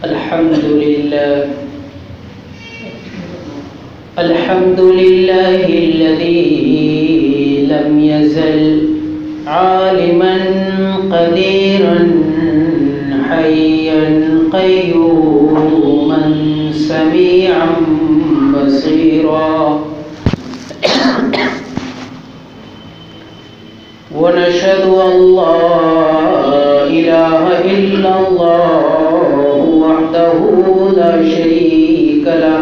الحمد لله الذي لم يزل عالما قديرا حيا قيوما سميعا بصيرا ونشهد أن لا إله إلا الله وحده لا شريك له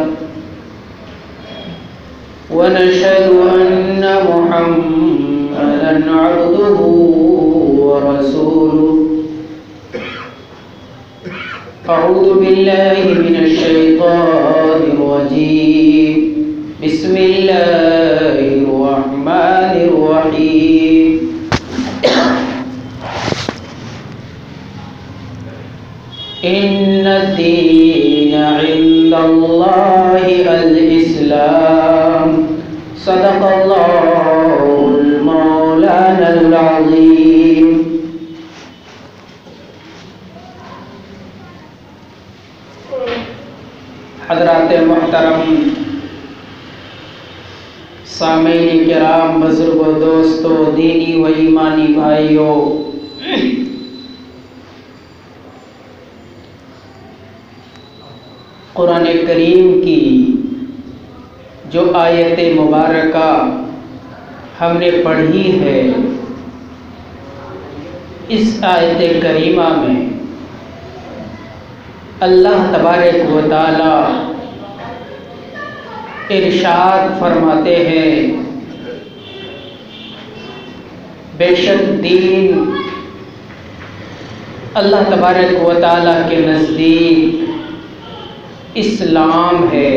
ونشهد أن محمدا عبده ورسوله أعوذ بالله من الشيطان الرجيم بسم الله الرحمن الرحيم إن الدين عند الله الإسلام صدق الله المولانا العظيم. حضرات محترم، سامعین کرام، بزرگوں، دوستوں، دینی و ایمانی بھائیوں، قرآن کریم کی جو آیت مبارکہ ہم نے پڑھی ہے، اس آیت کریمہ میں اللہ تبارک و تعالی ارشاد فرماتے ہیں، بے شک دین اللہ تبارک و تعالی کے نزدیک اسلام ہے۔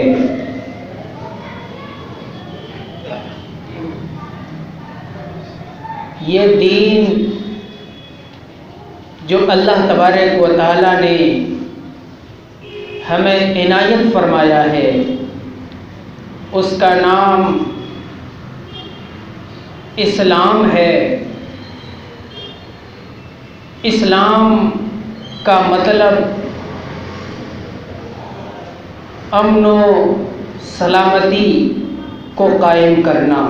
یہ دین جو اللہ تبارک و تعالی نے ہمیں عنایت فرمایا ہے، اس کا نام اسلام ہے۔ اسلام کا مطلب امن و سلامتی کو قائم کرنا۔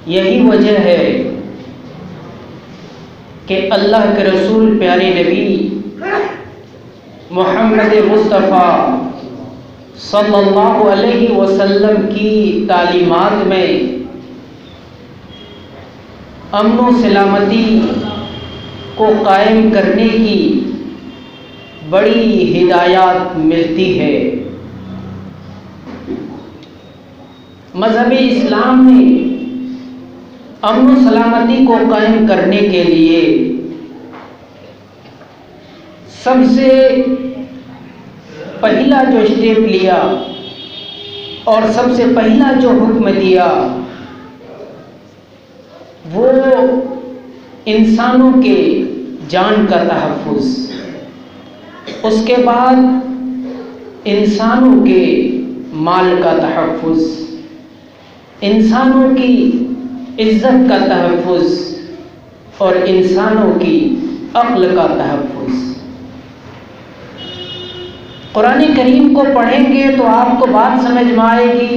یہی وجہ ہے کہ اللہ کے رسول پیارے نبی محمد مصطفیٰ صلی اللہ علیہ وسلم کی تعلیمات میں امن و سلامتی کو قائم کرنے کی بڑی ہدایات ملتی ہے۔ مذہب اسلام نے امن و سلامتی کو قائم کرنے کے لیے سب سے پہلا جو اسٹیپ لیا اور سب سے پہلا جو حکم دیا وہ انسانوں کے جان کا تحفظ، اس کے بعد انسانوں کے مال کا تحفظ، انسانوں کی عزت کا تحفظ اور انسانوں کی عقل کا تحفظ۔ قرآن کریم کو پڑھیں گے تو آپ کو بات سمجھ میں آئے گی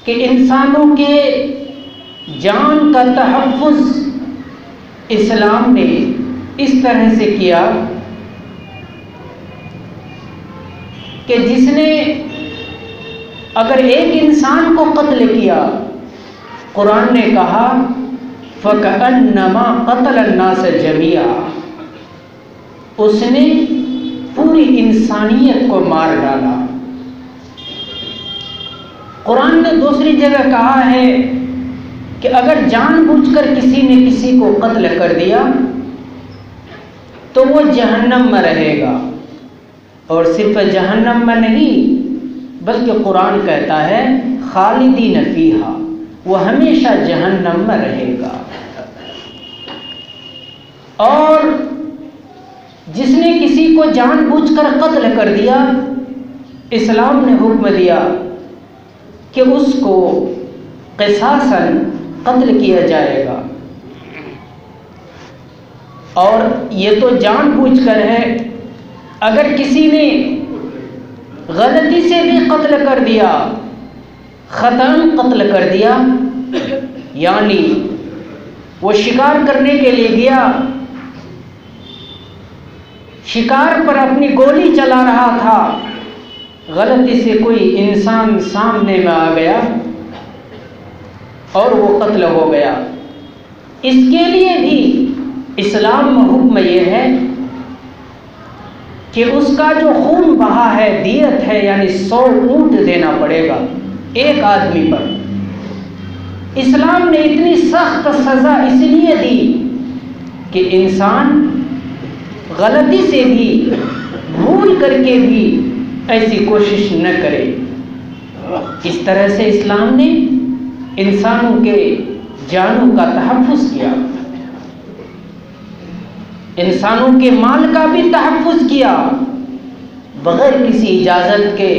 کہ انسانوں کے جان کا تحفظ اسلام نے اس طرح سے کیا کہ جس نے اگر ایک انسان کو قتل کیا، قرآن نے کہا فَكَأَنَّمَا قَتَلَ النَّاسَ جَمِيعًا، اس نے پوری انسانیت کو مار ڈالا۔ قرآن نے دوسری جگہ کہا ہے کہ اگر جان بوجھ کر کسی نے کسی کو قتل کر دیا تو وہ جہنم میں رہے گا، اور صرف جہنم میں نہیں بلکہ قرآن کہتا ہے خالدین فیہا، وہ ہمیشہ جہنم میں رہے گا۔ اور جس نے کسی کو جان بوجھ کر قتل کر دیا، اسلام نے حکم دیا کہ اس کو قصاصاً قتل کیا جائے گا۔ اور یہ تو جان بوجھ کر ہے. اگر کسی نے غلطی سے بھی قتل کر دیا، خطاً قتل کر دیا، یعنی وہ شکار کرنے کے لیے گیا، شکار پر اپنی گولی چلا رہا تھا، غلطی سے کوئی انسان سامنے میں آ گیا اور وہ قتل ہو گیا، اس کے لیے بھی اسلام میں حکم یہ ہے کہ اس کا جو خون بہا ہے دیت ہے، یعنی 100 اونٹ دینا پڑے گا ایک آدمی پر. اسلام نے اتنی سخت سزا اس لیے دی کہ انسان غلطی سے بھی، بھول کر کے بھی ایسی کوشش نہ کرے. اس طرح سے اسلام نے انسانوں کے جانوں کا تحفظ کیا، انسانوں کے مال کا بھی تحفظ کیا. بغیر کسی اجازت کے،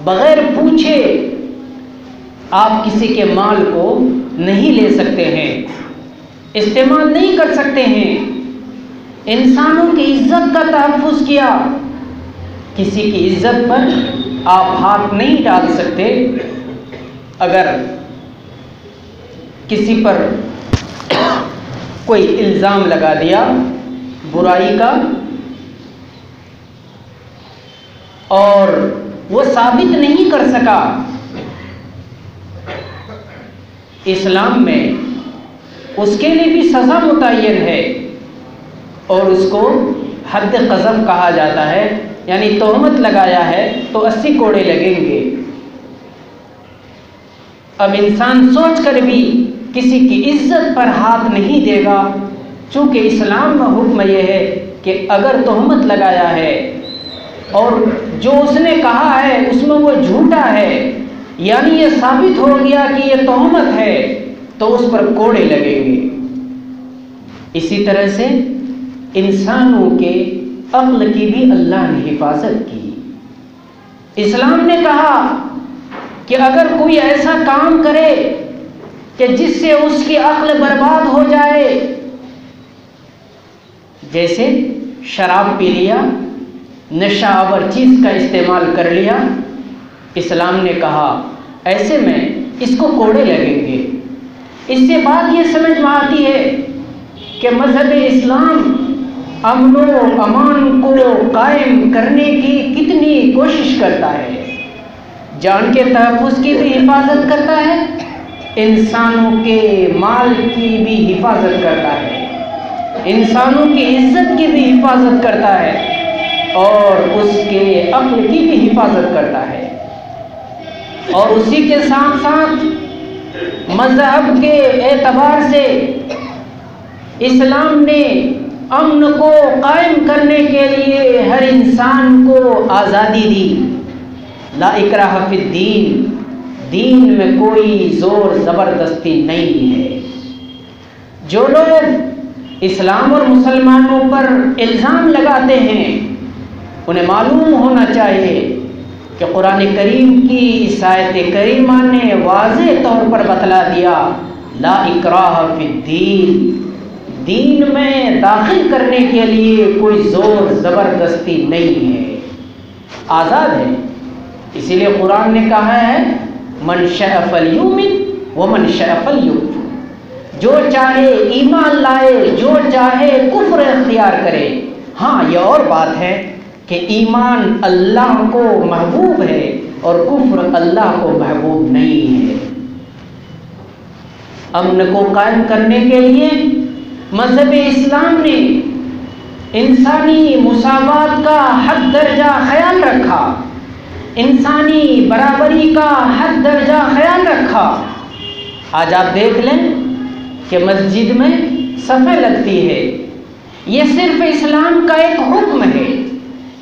بغیر پوچھے آپ کسی کے مال کو نہیں لے سکتے ہیں، استعمال نہیں کر سکتے ہیں. انسانوں کی عزت کا تحفظ کیا، کسی کی عزت پر آپ ہاتھ نہیں ڈال سکتے. اگر کسی پر کوئی الزام لگا دیا برائی کا اور وہ ثابت نہیں کر سکا، اسلام میں اس کے لیے بھی سزا متعین ہے اور اس کو حد قذف کہا جاتا ہے. یعنی تہمت لگایا ہے تو 80 کوڑے لگیں گے. اب انسان سوچ کر بھی کسی کی عزت پر ہاتھ نہیں دے گا، چونکہ اسلام میں حکم یہ ہے کہ اگر تہمت لگایا ہے اور جو اس نے کہا ہے اس میں وہ جھوٹا ہے، یعنی یہ ثابت ہو گیا کہ یہ تہمت ہے، تو اس پر کوڑے لگیں گے. اسی طرح سے انسانوں کے عقل کی بھی اللہ نے حفاظت کی. اسلام نے کہا کہ اگر کوئی ایسا کام کرے کہ جس سے اس کی عقل برباد ہو جائے، جیسے شراب پی لیا، نشہ آور چیز کا استعمال کر لیا، اسلام نے کہا ایسے میں اس کو کوڑے لگیں گے. اس سے بات یہ سمجھ میں آتی ہے کہ مذہب اسلام امن و امان کو قائم کرنے کی کتنی کوشش کرتا ہے. جان کے تحفظ کی بھی حفاظت کرتا ہے، انسانوں کے مال کی بھی حفاظت کرتا ہے، انسانوں کی عزت کی بھی حفاظت کرتا ہے اور اس کے عقل کی بھی حفاظت کرتا ہے. اور اسی کے ساتھ ساتھ مذہب کے اعتبار سے اسلام نے امن کو قائم کرنے کے لیے ہر انسان کو آزادی دی. لا اکراہ فی الدین، دین میں کوئی زور زبردستی نہیں ہے. جو لوگ اسلام اور مسلمانوں پر الزام لگاتے ہیں انہیں معلوم ہونا چاہیے کہ قرآن کریم کی اس آیت کریمہ نے واضح طور پر بتلا دیا لا اکراہ فی الدین، دین میں داخل کرنے کے لیے کوئی زور زبردستی نہیں ہے، آزاد ہے. اسی لیے قرآن نے کہا ہے من شاء فلیؤمن ومن شاء فلیکفر، جو چاہے ایمان لائے، جو چاہے کفر اختیار کرے. ہاں یہ اور بات ہے کہ ایمان اللہ کو محبوب ہے اور کفر اللہ کو محبوب نہیں ہے. امن کو قائم کرنے کے لیے مذہب اسلام نے انسانی مساوات کا حد درجہ خیال رکھا، انسانی برابری کا حد درجہ خیال رکھا. آج آپ دیکھ لیں کہ مسجد میں صفیں لگتی ہے، یہ صرف اسلام کا ایک حکم ہے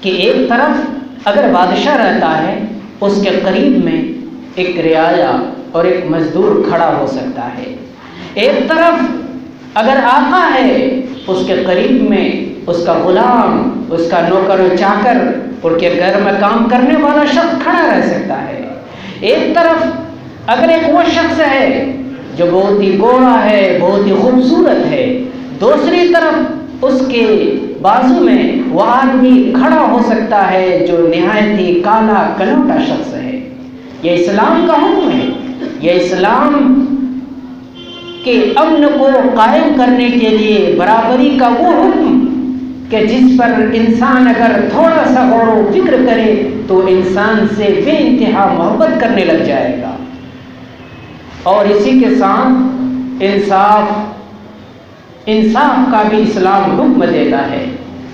کہ ایک طرف اگر بادشاہ رہتا ہے اس کے قریب میں ایک رعایا اور ایک مزدور کھڑا ہو سکتا ہے، ایک طرف اگر آقا ہے اس کے قریب میں اس کا غلام، اس کا نوکر و چاکر، ان کے گھر میں کام کرنے والا شخص کھڑا رہ سکتا ہے. ایک طرف اگر ایک وہ شخص ہے جو بہت ہی گورا ہے، بہت ہی خوبصورت ہے، دوسری طرف اس کے بازو میں وہ آدمی کھڑا ہو سکتا ہے جو نہایت ہی کالا کلوٹا شخص ہے۔ یہ اسلام کا حکم ہے، یہ اسلام کے امن کو قائم کرنے کے لیے برابری کا وہ حکم کہ جس پر انسان اگر تھوڑا سا غور و فکر کرے تو انسان سے بے انتہا محبت کرنے لگ جائے گا۔ اور اسی کے ساتھ انصاف کا بھی اسلام حکم دیتا ہے،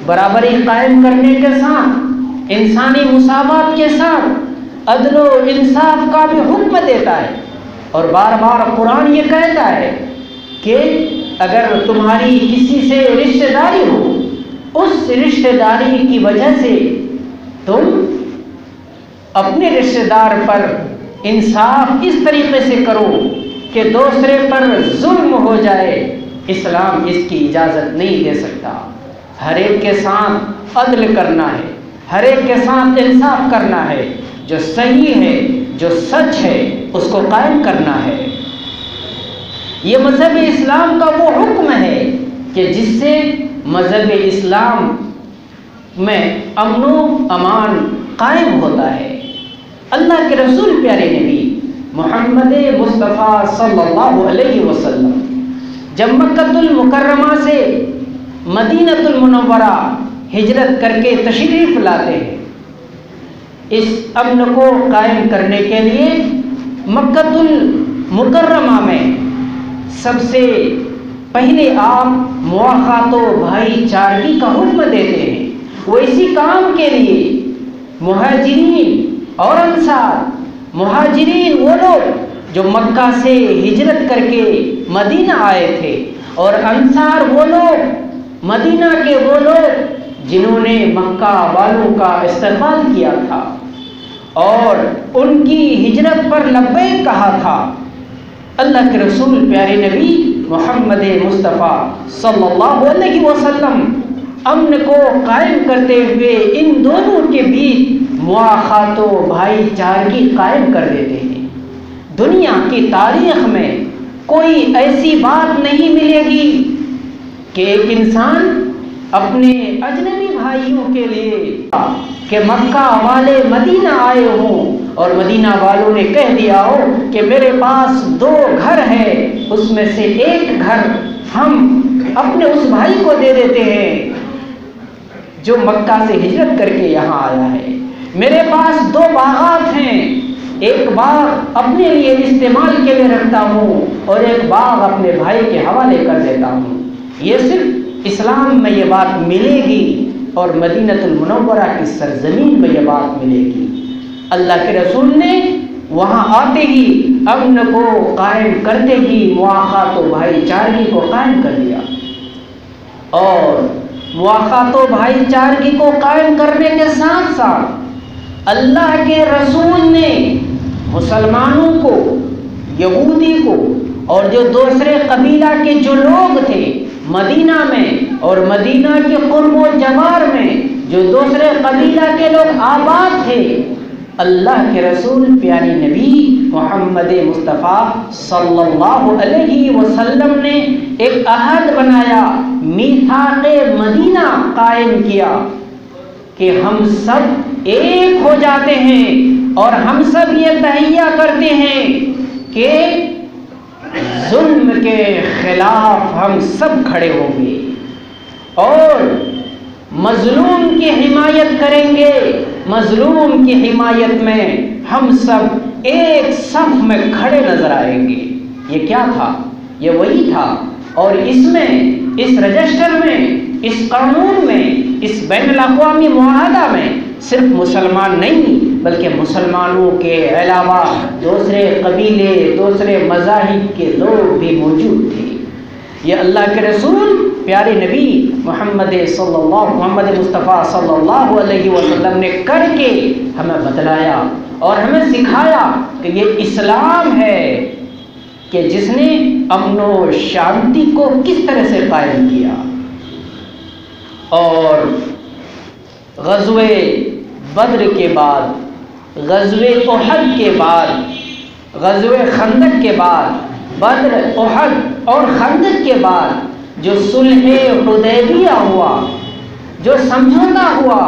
برابری قائم کرنے کے ساتھ، انسانی مساوات کے ساتھ عدل و انصاف کا بھی حکم دیتا ہے۔ اور بار بار قرآن یہ کہتا ہے کہ اگر تمہاری کسی سے رشتہ داری ہو، اس رشتہ داری کی وجہ سے تم اپنے رشتہ دار پر انصاف اس طریقے سے کرو کہ دوسرے پر ظلم ہو جائے، اسلام اس کی اجازت نہیں دے سکتا۔ ہر ایک کے ساتھ عدل کرنا ہے، ہر ایک کے ساتھ انصاف کرنا ہے، جو صحیح ہے، جو سچ ہے، اس کو قائم کرنا ہے۔ یہ مذہب اسلام کا وہ حکم ہے کہ جس سے مذہب اسلام میں امن و امان قائم ہوتا ہے۔ اللہ کے رسول پیارے نبی محمد مصطفیٰ صلی اللہ علیہ وسلم جب مکہ المکرمہ سے مدینہ المنورہ ہجرت کر کے تشریف لاتے ہیں، اس امن کو قائم کرنے کے لیے مکہ المکرمہ میں سب سے پہلے آپ مواخات و بھائی چارگی کا حکم دیتے ہیں۔ وہ اسی کام کے لیے مہاجرین اور انصار، مہاجرین وہ لوگ جو مکہ سے ہجرت کر کے مدینہ آئے تھے، اور انصار وہ لوگ، مدینہ کے وہ لوگ جنہوں نے مکہ والوں کا استقبال کیا تھا اور ان کی ہجرت پر لبیک کہا تھا۔ اللہ کے رسول پیارے نبی محمد مصطفیٰ صلی اللہ علیہ وسلم امن کو قائم کرتے ہوئے ان دونوں کے بیچ مواخات و بھائی چارگی قائم کر دیتے ہیں۔ دنیا کی تاریخ میں کوئی ایسی بات نہیں ملے گی کہ ایک انسان اپنے اجنبی بھائیوں کے لیے کہ مکہ والے مدینہ آئے ہوں اور مدینہ والوں نے کہہ دیا ہو کہ میرے پاس 2 گھر ہے، اس میں سے ایک گھر ہم اپنے اس بھائی کو دے دیتے ہیں جو مکہ سے ہجرت کر کے یہاں آیا ہے، میرے پاس 2 باغات ہیں، ایک باغ اپنے لیے استعمال کے لیے رکھتا ہوں اور ایک باغ اپنے بھائی کے حوالے کر دیتا ہوں۔ یہ صرف اسلام میں یہ بات ملے گی اور مدینہ المنورہ کی سرزمین میں یہ بات ملے گی۔ اللہ کے رسول نے وہاں آتے ہی امن کو قائم کرتے ہی مواخات و بھائی چارگی کو قائم کر دیا، اور مواخات و بھائی چارگی کو قائم کرنے کے ساتھ ساتھ اللہ کے رسول نے مسلمانوں کو، یہودی کو اور جو دوسرے قبیلہ کے جو لوگ تھے مدینہ میں اور مدینہ کے قرب و جوار میں جو دوسرے قبیلہ کے لوگ آباد تھے، اللہ کے رسول پیاری نبی محمد مصطفیٰ صلی اللہ علیہ وسلم نے ایک عہد بنایا، میثاق مدینہ قائم کیا کہ ہم سب ایک ہو جاتے ہیں اور ہم سب یہ تہیہ کرتے ہیں کہ ظلم کے خلاف ہم سب کھڑے ہوں گے اور مظلوم کی حمایت کریں گے، مظلوم کی حمایت میں ہم سب ایک صف میں کھڑے نظر آئیں گے۔ یہ کیا تھا؟ یہ وہی تھا، اور اس میں، اس رجسٹر میں، اس قانون میں، اس بین الاقوامی معاہدہ میں صرف مسلمان نہیں بلکہ مسلمانوں کے علاوہ دوسرے قبیلے، دوسرے مذاہب کے لوگ بھی موجود تھے۔ یہ اللہ کے رسول پیارے نبی محمد مصطفیٰ صلی اللہ علیہ وسلم نے کر کے ہمیں بتلایا اور ہمیں سکھایا کہ یہ اسلام ہے کہ جس نے امن و شانتی کو کس طرح سے قائم کیا۔ اور غزوہ بدر کے بعد، غزوہ احد کے بعد، غزوہ خندق کے بعد، بدر، احد اور خندق کے بعد جو صلح حدیبیہ ہوا، جو سمجھوتا ہوا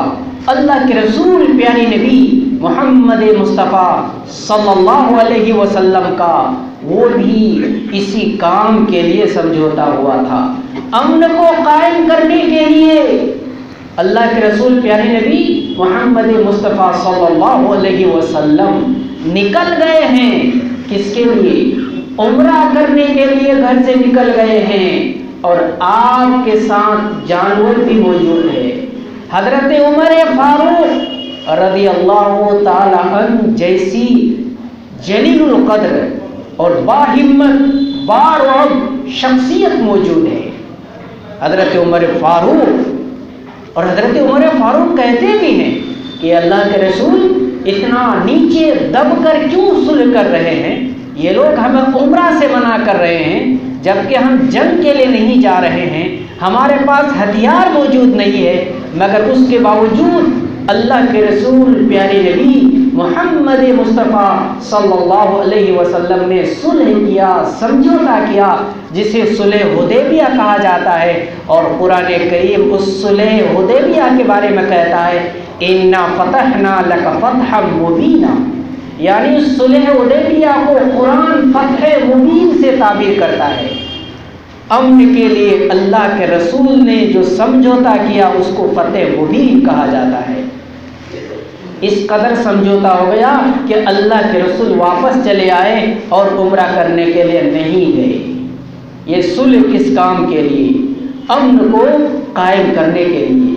اللہ کے رسول پیارے نبی محمد مصطفیٰ صلی اللہ علیہ وسلم کا، وہ بھی اسی کام کے لیے سمجھوتا ہوا تھا، امن کو قائم کرنے کے لیے اللہ کے رسول پیارے نبی محمد مصطفیٰ صلی اللہ علیہ وسلم نکل گئے ہیں۔ کس کے لیے؟ عمرہ کرنے کے لیے گھر سے نکل گئے ہیں، اور آپ کے ساتھ جانور بھی موجود ہے۔ حضرت عمر فاروق رضی اللہ تعالی عنہ جیسی جلیل القدر اور باہمت بارعب شخصیت موجود ہے۔ حضرت عمر فاروق، اور حضرت عمر فاروق کہتے بھی ہیں کہ اللہ کے رسول اتنا نیچے دب کر کیوں صلح کر رہے ہیں؟ یہ لوگ ہمیں عمرہ سے منع کر رہے ہیں، جبکہ ہم جنگ کے لیے نہیں جا رہے ہیں، ہمارے پاس ہتھیار موجود نہیں ہے، مگر اس کے باوجود اللہ کے رسول پیارے نبی محمد مصطفیٰ صلی اللہ علیہ وسلم نے صلح کیا، سمجھوتا کیا، جسے صلح حدیبیہ کہا جاتا ہے۔ اور قرآن کریم اس صلح حدیبیہ کے بارے میں کہتا ہے اِنَّا فَتَحْنَا لَكَ فَتْحًا مُبِينًا، یعنی اس صلح حدیبیہ کو قرآن فتح مبین سے تعبیر کرتا ہے۔ امن کے لیے اللہ کے رسول نے جو سمجھوتا کیا اس کو فتح مبین کہا جاتا ہے۔ اس قدر سمجھوتا ہو گیا کہ اللہ کے رسول واپس چلے آئے اور عمرہ کرنے کے لیے نہیں گئے۔ یہ صلح کس کام کے لیے؟ امن کو قائم کرنے کے لیے۔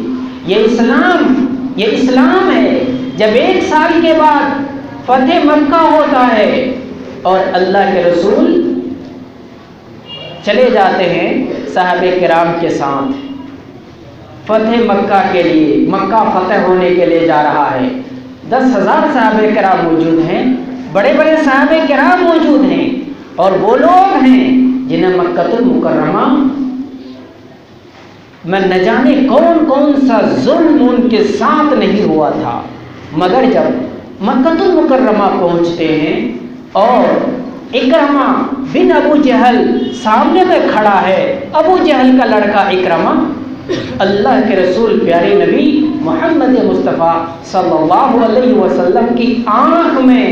یہ اسلام ہے۔ جب 1 سال کے بعد فتح مکہ ہوتا ہے اور اللہ کے رسول چلے جاتے ہیں صحابہ کرام کے ساتھ فتح مکہ کے لیے، مکہ فتح ہونے کے لیے جا رہا ہے۔ 10,000 صحابہ کرام موجود ہیں، بڑے بڑے صحابہ کرام موجود ہیں، اور وہ لوگ ہیں جنہیں مکہ المکرمہ میں نہ جانے کون کون سا ظلم ان کے ساتھ نہیں ہوا تھا، مگر جب مکہ المکرمہ پہنچتے ہیں اور اکرمہ بن ابو جہل سامنے میں کھڑا ہے، ابو جہل کا لڑکا اکرمہ اللہ کے رسول پیارے نبی محمد مصطفیٰ صلی اللہ علیہ وسلم کی آنکھ میں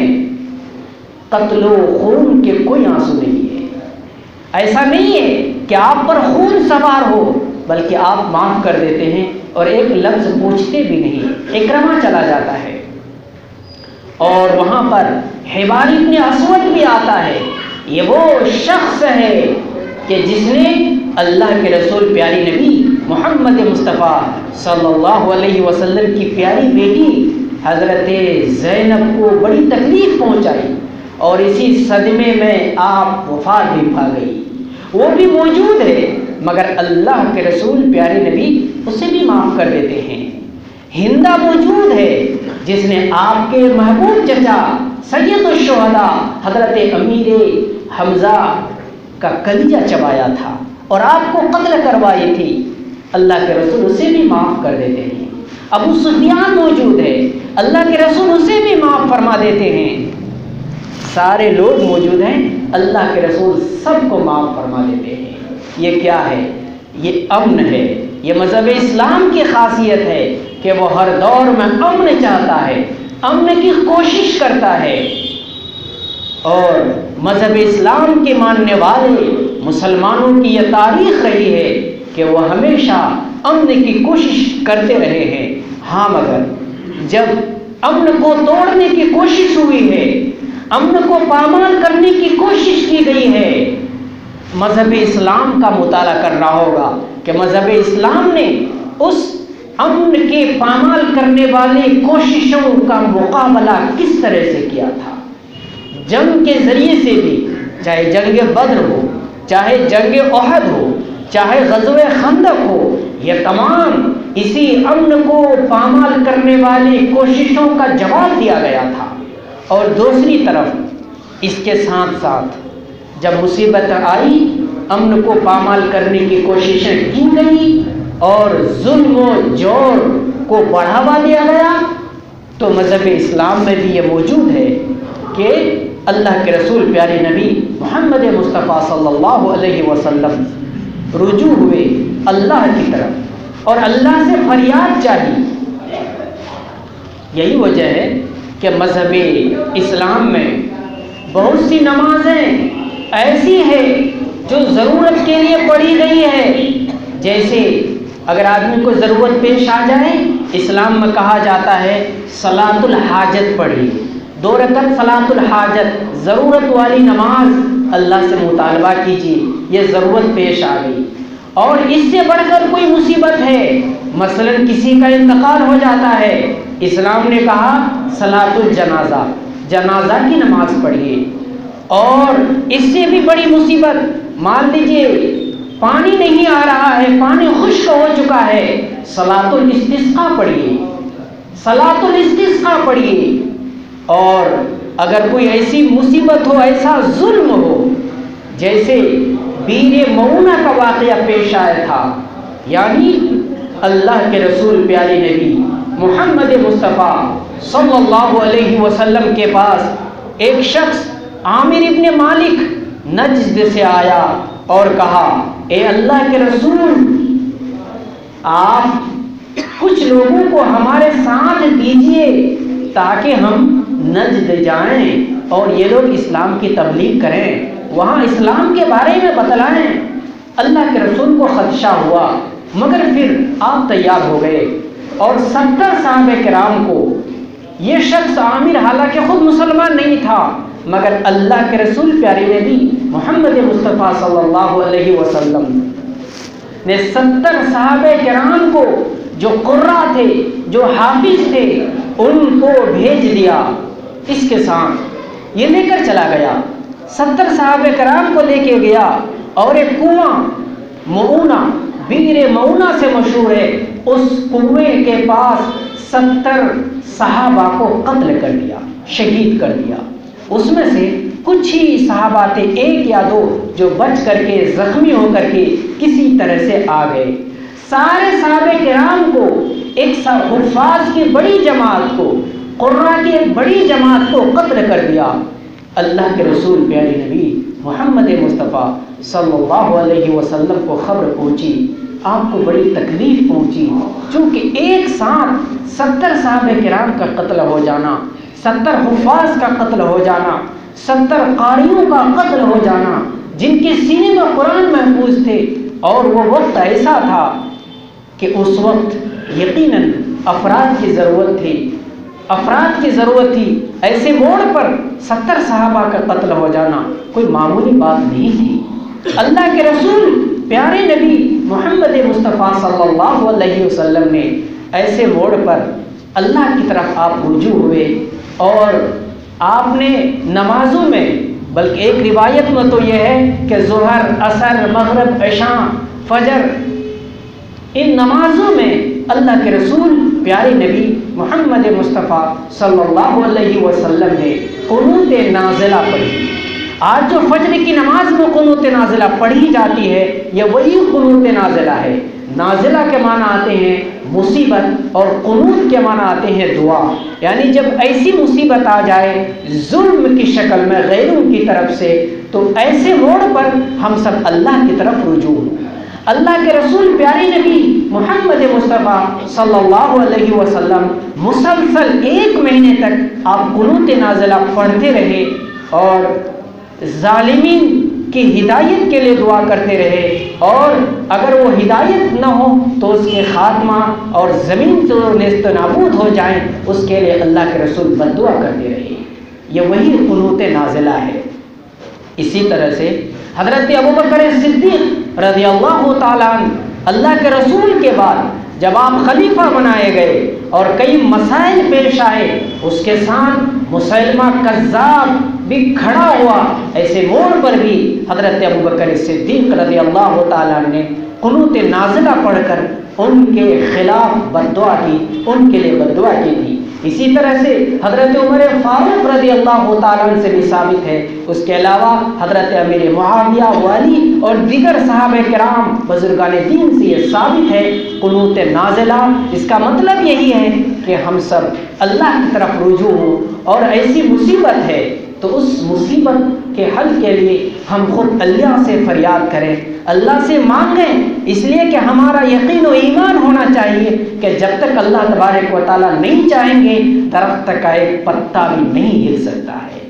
قتل و خون کے کوئی آنسو نہیں ہے۔ ایسا نہیں ہے کہ آپ پر خون سوار ہو، بلکہ آپ معاف کر دیتے ہیں اور ایک لفظ پوچھتے بھی نہیں، اکرمہ چلا جاتا ہے۔ اور وہاں پر حبار ابن اسود بھی آتا ہے۔ یہ وہ شخص ہے کہ جس نے اللہ کے رسول پیاری نبی محمد مصطفیٰ صلی اللہ علیہ وسلم کی پیاری بیٹی حضرت زینب کو بڑی تکلیف پہنچائی، اور اسی صدمے میں آپ وفات بھی پا گئی۔ وہ بھی موجود ہے، مگر اللہ کے رسول پیارے نبی اسے بھی معاف کر دیتے ہیں۔ ہندہ موجود ہے جس نے آپ کے محبوب چچا سید الشہداء حضرت امیر حمزہ کا کلیجہ چبایا تھا اور آپ کو قتل کروائی تھی، اللہ کے رسول اسے بھی معاف کر دیتے ہیں۔ ابو سفیان موجود ہے، اللہ کے رسول اسے بھی معاف فرما دیتے ہیں۔ سارے لوگ موجود ہیں، اللہ کے رسول سب کو معاف فرما دیتے ہیں۔ یہ کیا ہے؟ یہ امن ہے۔ یہ مذہب اسلام کی خاصیت ہے کہ وہ ہر دور میں امن چاہتا ہے، امن کی کوشش کرتا ہے، اور مذہب اسلام کے ماننے والے مسلمانوں کی یہ تاریخ رہی ہے کہ وہ ہمیشہ امن کی کوشش کرتے رہے ہیں۔ ہاں، مگر جب امن کو توڑنے کی کوشش ہوئی ہے، امن کو پامال کرنے کی کوشش کی گئی ہے، مذہب اسلام کا مطالعہ کرنا ہوگا کہ مذہب اسلام نے اس امن کے پامال کرنے والی کوششوں کا مقابلہ کس طرح سے کیا تھا۔ جنگ کے ذریعے سے بھی، چاہے جنگ بدر ہو، چاہے جنگ احد ہو، چاہے غزوہ خندق ہو، یہ تمام اسی امن کو پامال کرنے والی کوششوں کا جواب دیا گیا تھا۔ اور دوسری طرف اس کے ساتھ ساتھ جب مصیبت آئی، امن کو پامال کرنے کی کوششیں کی گئی اور ظلم و جور کو بڑھاوا دیا گیا، تو مذہب اسلام میں بھی یہ موجود ہے کہ اللہ کے رسول پیارے نبی محمد مصطفیٰ صلی اللہ علیہ وسلم رجوع ہوئے اللہ کی طرف اور اللہ سے فریاد چاہی۔ یہی وجہ ہے کہ مذہب اسلام میں بہت سی نمازیں ایسی ہیں جو ضرورت کے لیے پڑھی گئی ہے۔ جیسے اگر آدمی کو ضرورت پیش آ جائے، اسلام میں کہا جاتا ہے صلاۃ الحاجت پڑھی، 2 رکعت صلاۃ الحاجت، ضرورت والی نماز اللہ سے مطالبہ کیجیے، یہ ضرورت پیش آ گئی۔ اور اس سے بڑھ کر کوئی مصیبت ہے، مثلا کسی کا انتقال ہو جاتا ہے، اسلام نے کہا صلاۃ الجنازہ، جنازہ کی نماز پڑھیے۔ اور اس سے بھی بڑی مصیبت، مان لیجئے پانی نہیں آ رہا ہے، پانی خشک ہو چکا ہے، صلاۃ الاستسقاء پڑھیے، صلاۃ الاستسقاء پڑھیے۔ اور اگر کوئی ایسی مصیبت ہو، ایسا ظلم ہو، جیسے بیر معونہ کا واقعہ پیش آیا تھا، یعنی اللہ کے رسول پیارے نبی محمد مصطفیٰ صلی اللہ علیہ وسلم کے پاس ایک شخص عامر ابن مالک نجد سے آیا اور کہا، اے اللہ کے رسول، آپ کچھ لوگوں کو ہمارے ساتھ دیجئے تاکہ ہم نجد جائیں اور یہ لوگ اسلام کی تبلیغ کریں، وہاں اسلام کے بارے میں بتلائیں۔ اللہ کے رسول کو خدشہ ہوا، مگر پھر آپ تیار ہو گئے اور 70 صحابہ کرام کو، یہ شخص عامر حالانکہ خود مسلمان نہیں تھا، مگر اللہ کے رسول پیارے نبی محمد مصطفیٰ صلی اللہ علیہ وسلم نے 70 صحابہ کرام کو، جو قرہ تھے، جو حافظ تھے، ان کو بھیج دیا اس کے ساتھ۔ یہ لے کر چلا گیا، 70 صحابہ کرام کو لے کے گیا اور ایک کنواں معونہ، بیر معونہ سے مشہور ہے، اس کنویں کے پاس 70 صحابہ کو قتل کر دیا، شہید کر دیا۔ اس میں سے کچھ ہی صحابہ تھے، 1 یا 2 جو بچ کر کے، زخمی ہو کر کے کسی طرح سے آ گئے۔ سارے صحابہ کرام کو، ایک حفاظ کی بڑی جماعت کو، قرہ کی ایک بڑی جماعت کو قتل کر دیا۔ اللہ کے رسول پیارے نبی محمد مصطفیٰ صلی اللہ علیہ وسلم کو خبر پہنچی، آپ کو بڑی تکلیف پہنچی، چونکہ ایک ساتھ 70 صحابہ کرام کا قتل ہو جانا، 70 حفاظ کا قتل ہو جانا، 70 قاریوں کا قتل ہو جانا، جن کے سینے میں قرآن محفوظ تھے۔ اور وہ وقت ایسا تھا کہ اس وقت یقیناً افراد کی ضرورت تھی، افراد کی ضرورت تھی۔ ایسے موڑ پر 70 صحابہ کا قتل ہو جانا کوئی معمولی بات نہیں تھی۔ اللہ کے رسول پیارے نبی محمد مصطفیٰ صلی اللہ علیہ وسلم نے ایسے موڑ پر اللہ کی طرف آپ رجوع ہوئے، اور آپ نے نمازوں میں، بلکہ ایک روایت میں تو یہ ہے کہ ظہر، عصر، مغرب، عشاء، فجر، ان نمازوں میں اللہ کے رسول پیارے نبی محمد مصطفیٰ صلی اللہ علیہ وسلم نے قنوت نازلہ پڑھی۔ آج جو فجر کی نماز میں قنوت نازلہ پڑھی جاتی ہے، یہ وہی قنوت نازلہ ہے۔ نازلہ کے معنی آتے ہیں مصیبت، اور قنوت کے معنی آتے ہیں دعا، یعنی جب ایسی مصیبت آ جائے ظلم کی شکل میں غیروں کی طرف سے، تو ایسے موڑ پر ہم سب اللہ کی طرف رجوع ہوں۔ اللہ کے رسول پیارے نبی محمد مصطفیٰ صلی اللہ علیہ وسلم مسلسل 1 مہینے تک آپ قنوت نازلہ پڑھتے رہے، اور ظالمین کی ہدایت کے لیے دعا کرتے رہے، اور اگر وہ ہدایت نہ ہو تو اس کے خاتمہ اور زمین سے نیست نابود ہو جائیں، اس کے لیے اللہ کے رسول بد دعا کرتے رہے۔ یہ وہی قنوت نازلہ ہے۔ اسی طرح سے حضرت ابوبکر صدیق رضی اللہ تعالیٰ عنہ، اللہ کے رسول کے بعد جب آپ خلیفہ بنائے گئے اور کئی مسائل پیش آئے، اس کے ساتھ مسلمہ کذاب بھی کھڑا ہوا، ایسے موڑ پر بھی حضرت ابوبکر صدیق رضی اللہ تعالیٰ عنہ نے قنوت نازلہ پڑھ کر ان کے خلاف بد دعا کی، ان کے لیے بد دعا کی تھی۔ اسی طرح سے حضرت عمر فاروق رضی اللہ تعالیٰ عنہ سے بھی ثابت ہے۔ اس کے علاوہ حضرت امیر معاویہ، علی اور دیگر صحابہ کرام بزرگان دین سے یہ ثابت ہے قنوت نازلہ۔ اس کا مطلب یہی ہے کہ ہم سب اللہ کی طرف رجوع ہوں، اور ایسی مصیبت ہے تو اس مصیبت کے حل کے لیے ہم خود اللہ سے فریاد کریں، اللہ سے مانگیں، اس لیے کہ ہمارا یقین و ایمان ہونا چاہیے کہ جب تک اللہ تبارک و تعالیٰ نہیں چاہیں گے درخت کا ایک پتا بھی نہیں ہل سکتا ہے۔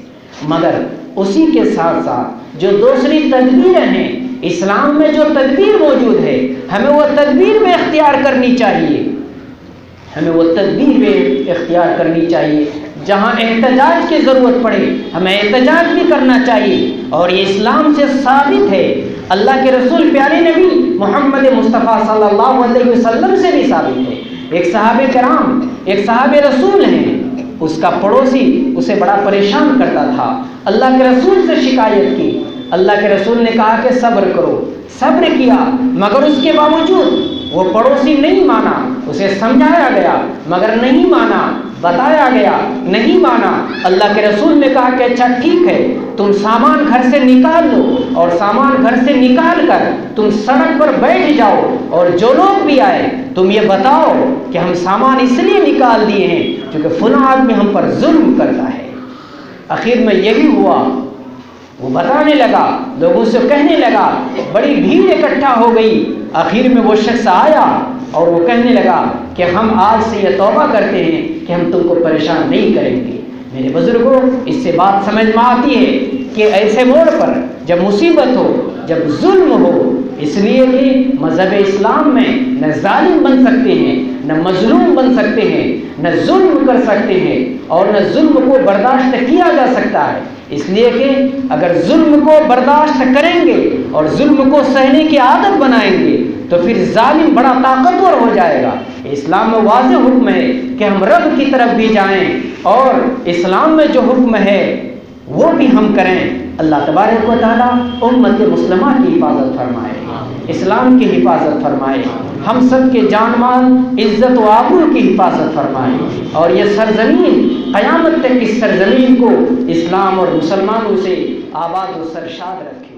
مگر اسی کے ساتھ ساتھ جو دوسری تدبیریں ہیں، اسلام میں جو تدبیر موجود ہے ہمیں وہ تدبیر میں اختیار کرنی چاہیے، ہمیں وہ تدبیر میں اختیار کرنی چاہیے۔ جہاں احتجاج کی ضرورت پڑے ہمیں احتجاج بھی کرنا چاہیے، اور یہ اسلام سے ثابت ہے، اللہ کے رسول پیارے نبی محمد مصطفیٰ صلی اللہ علیہ وسلم سے بھی ثابت ہے۔ ایک صحابہ کرام، ایک صحابہ رسول ہیں، اس کا پڑوسی اسے بڑا پریشان کرتا تھا، اللہ کے رسول سے شکایت کی، اللہ کے رسول نے کہا کہ صبر کرو، صبر کیا، مگر اس کے باوجود وہ پڑوسی نہیں مانا، اسے سمجھایا گیا مگر نہیں مانا، بتایا گیا نہیں مانا۔ اللہ کے رسول نے کہا کہ اچھا ٹھیک ہے، تم سامان گھر سے نکال لو، اور سامان گھر سے نکال کر تم سڑک پر بیٹھ جاؤ، اور جو لوگ بھی آئے تم یہ بتاؤ کہ ہم سامان اس لیے نکال دیے ہیں کیونکہ فلاں آدمی ہم پر ظلم کرتا ہے۔ آخر میں یہی ہوا، وہ بتانے لگا، لوگوں سے کہنے لگا، بڑی بھیڑ اکٹھا ہو گئی، آخر میں وہ شخص آیا اور وہ کہنے لگا کہ ہم آج سے یہ توبہ کرتے ہیں کہ ہم تم کو پریشان نہیں کریں گے۔ میرے بزرگوں، اس سے بات سمجھ میں آتی ہے کہ ایسے موڑ پر جب مصیبت ہو، جب ظلم ہو، اس لیے کہ مذہب اسلام میں نہ ظالم بن سکتے ہیں، نہ مظلوم بن سکتے ہیں، نہ ظلم کر سکتے ہیں، اور نہ ظلم کو برداشت کیا جا سکتا ہے۔ اس لیے کہ اگر ظلم کو برداشت کریں گے اور ظلم کو سہنے کی عادت بنائیں گے تو پھر ظالم بڑا طاقتور ہو جائے گا۔ اسلام میں واضح حکم ہے کہ ہم رب کی طرف بھی جائیں، اور اسلام میں جو حکم ہے وہ بھی ہم کریں۔ اللہ تبارک و تعالیٰ امت مسلمہ کی حفاظت فرمائے، اسلام کی حفاظت فرمائے، ہم سب کے جان مال، عزت و آبرو کی حفاظت فرمائے، اور یہ سرزمین قیامت تک اس سرزمین کو اسلام اور مسلمانوں سے آباد و سرشاد رکھے۔